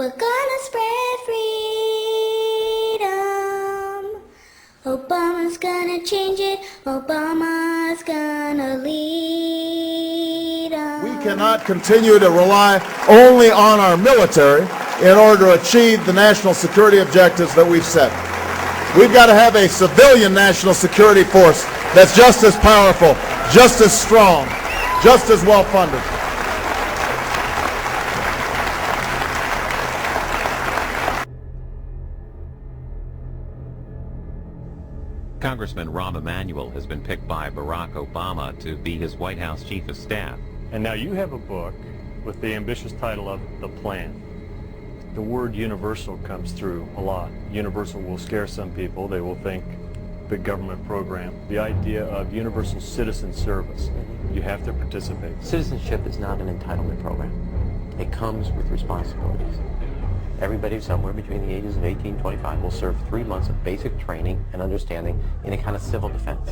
We're gonna spread freedom. Obama's gonna change it. Obama's gonna lead us. We cannot continue to rely only on our military in order to achieve the national security objectives that we've set. We've got to have a civilian national security force that's just as powerful, just as strong, just as well funded. Congressman Rahm Emanuel has been picked by Barack Obama to be his White House Chief of Staff. And now you have a book with the ambitious title of The Plan. The word universal comes through a lot. Universal will scare some people. They will think big government program. The idea of universal citizen service. You have to participate. Citizenship is not an entitlement program. It comes with responsibilities. Everybody somewhere between the ages of 18 and 25 will serve 3 months of basic training and understanding in a kind of civil defense.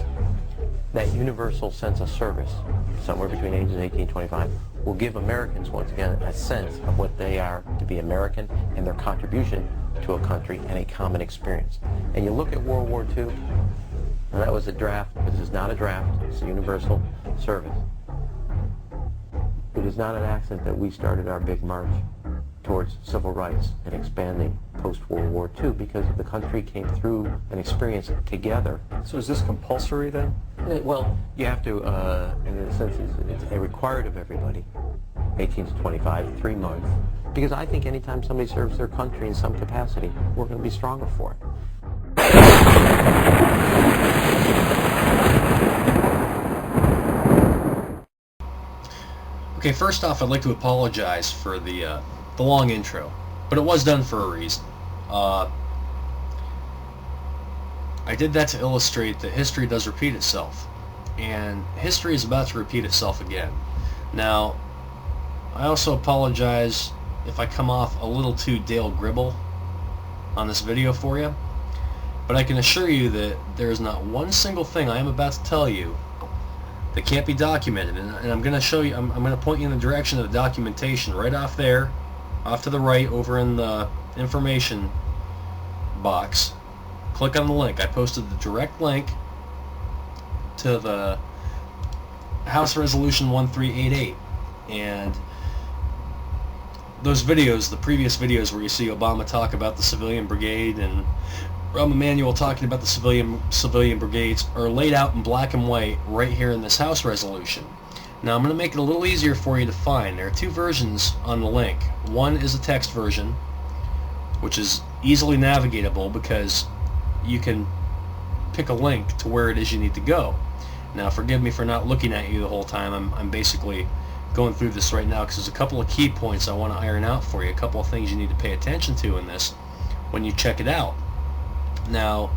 That universal sense of service, somewhere between ages 18 and 25, will give Americans, once again, a sense of what they are to be American and their contribution to a country and a common experience. And you look at World War II, and that was a draft, but this is not a draft, it's a universal service. It is not an accident that we started our big march towards civil rights and expanding post-World War II, because the country came through an experience together. So is this compulsory then? Well, you have to, in a sense, it's required of everybody, 18 to 25, 3 months. Because I think anytime somebody serves their country in some capacity, we're going to be stronger for it. Okay, first off, I'd like to apologize for the long intro, but it was done for a reason. I did that to illustrate that history does repeat itself, and history is about to repeat itself again. Now, I also apologize if I come off a little too Dale Gribble on this video for you, but I can assure you that there is not one single thing I am about to tell you that can't be documented, and I'm going to show you, I'm going to point you in the direction of the documentation right off there, off to the right over in the information box. Click on the link. I posted the direct link to the House Resolution 1388, and those videos, the previous videos where you see Obama talk about the civilian brigade and Rahm Emanuel talking about the civilian brigades, are laid out in black and white right here in this House resolution. Now I'm going to make it a little easier for you to find. There are two versions on the link. One is a text version, which is easily navigatable because you can pick a link to where it is you need to go. Now forgive me for not looking at you the whole time. I'm basically going through this right now because there's a couple of key points I want to iron out for you, a couple of things you need to pay attention to in this when you check it out. Now,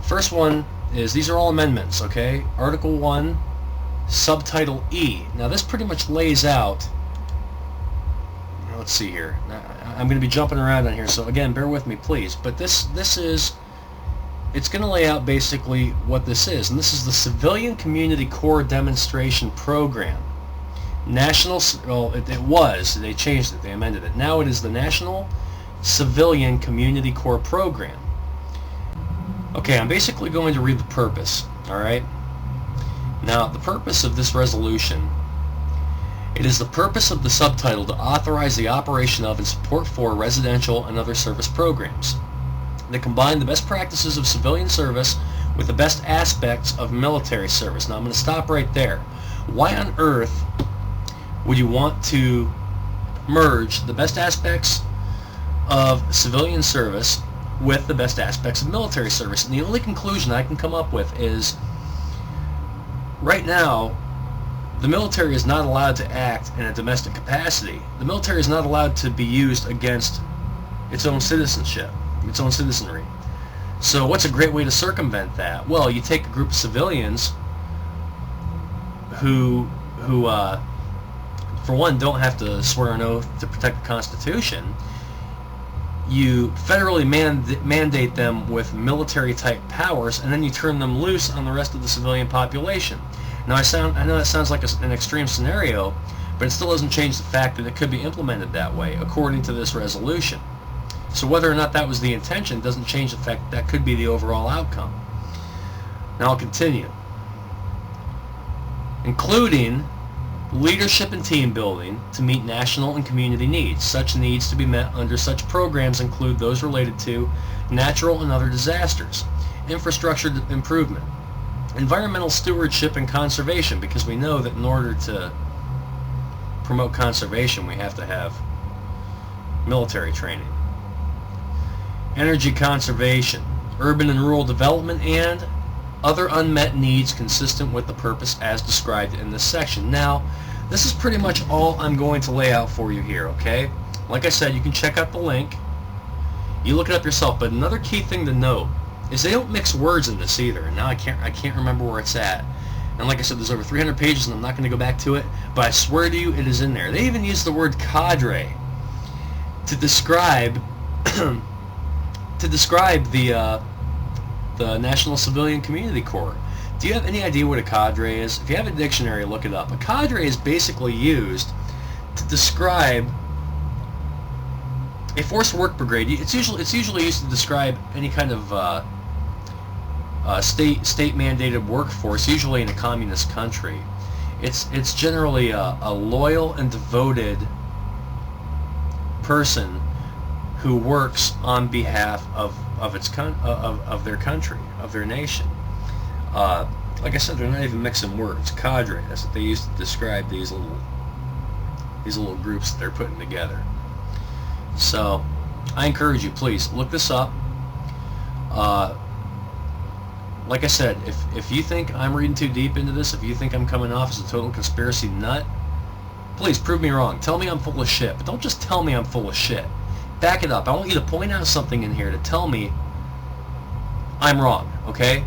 first one is, these are all amendments, okay? Article 1, Subtitle E. Now this pretty much lays out, let's see here, I'm going to be jumping around on here, so again, bear with me please, but this is, it's going to lay out basically what this is, and this is the Civilian Community Corps Demonstration Program. Well, it was, they changed it, they amended it. Now it is the National Civilian Community Corps Program. Okay, I'm basically going to read the purpose, alright? Now, the purpose of this resolution, it is the purpose of the subtitle to authorize the operation of and support for residential and other service programs that combine the best practices of civilian service with the best aspects of military service. Now, I'm going to stop right there. Why on earth would you want to merge the best aspects of civilian service with the best aspects of military service? And the only conclusion I can come up with is, right now, the military is not allowed to act in a domestic capacity. The military is not allowed to be used against its own citizenship, its own citizenry. So what's a great way to circumvent that? Well, you take a group of civilians who for one, don't have to swear an oath to protect the Constitution. You federally mandate them with military-type powers, and then you turn them loose on the rest of the civilian population. Now, I know that sounds like an extreme scenario, But it still doesn't change the fact that it could be implemented that way, according to this resolution. So whether or not that was the intention doesn't change the fact that could be the overall outcome. Now I'll continue. Including leadership and team building to meet national and community needs. Such needs to be met under such programs include those related to natural and other disasters, infrastructure improvement, environmental stewardship and conservation, because we know that in order to promote conservation we have to have military training, energy conservation, urban and rural development, and other unmet needs consistent with the purpose as described in this section. Now, this is pretty much all I'm going to lay out for you here, okay? Like I said, you can check out the link. You look it up yourself, but another key thing to note is they don't mix words in this either. And now I can't remember where it's at. And like I said, there's over 300 pages, and I'm not going to go back to it, but I swear to you, it is in there. They even use the word cadre to describe the National Civilian Community Corps. Do you have any idea what a cadre is? If you have a dictionary, look it up. A cadre is basically used to describe a forced work brigade. It's usually used to describe any kind of state mandated workforce, usually in a communist country. It's generally a loyal and devoted person who works on behalf of their country, of their nation. Like I said, they're not even mixing words. Cadre, that's what they use to describe these little groups that they're putting together. So I encourage you, please look this up. Like I said, if you think I'm reading too deep into this, if you think I'm coming off as a total conspiracy nut, please prove me wrong. Tell me I'm full of shit, but don't just tell me I'm full of shit. Back it up. I want you to point out something in here to tell me I'm wrong, okay?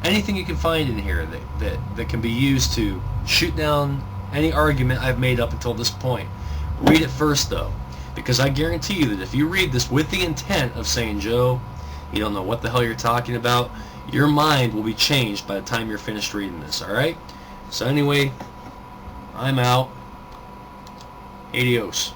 Anything you can find in here that can be used to shoot down any argument I've made up until this point. Read it first, though, because I guarantee you that if you read this with the intent of saying, Joe, you don't know what the hell you're talking about, your mind will be changed by the time you're finished reading this, alright? So anyway, I'm out. Adios.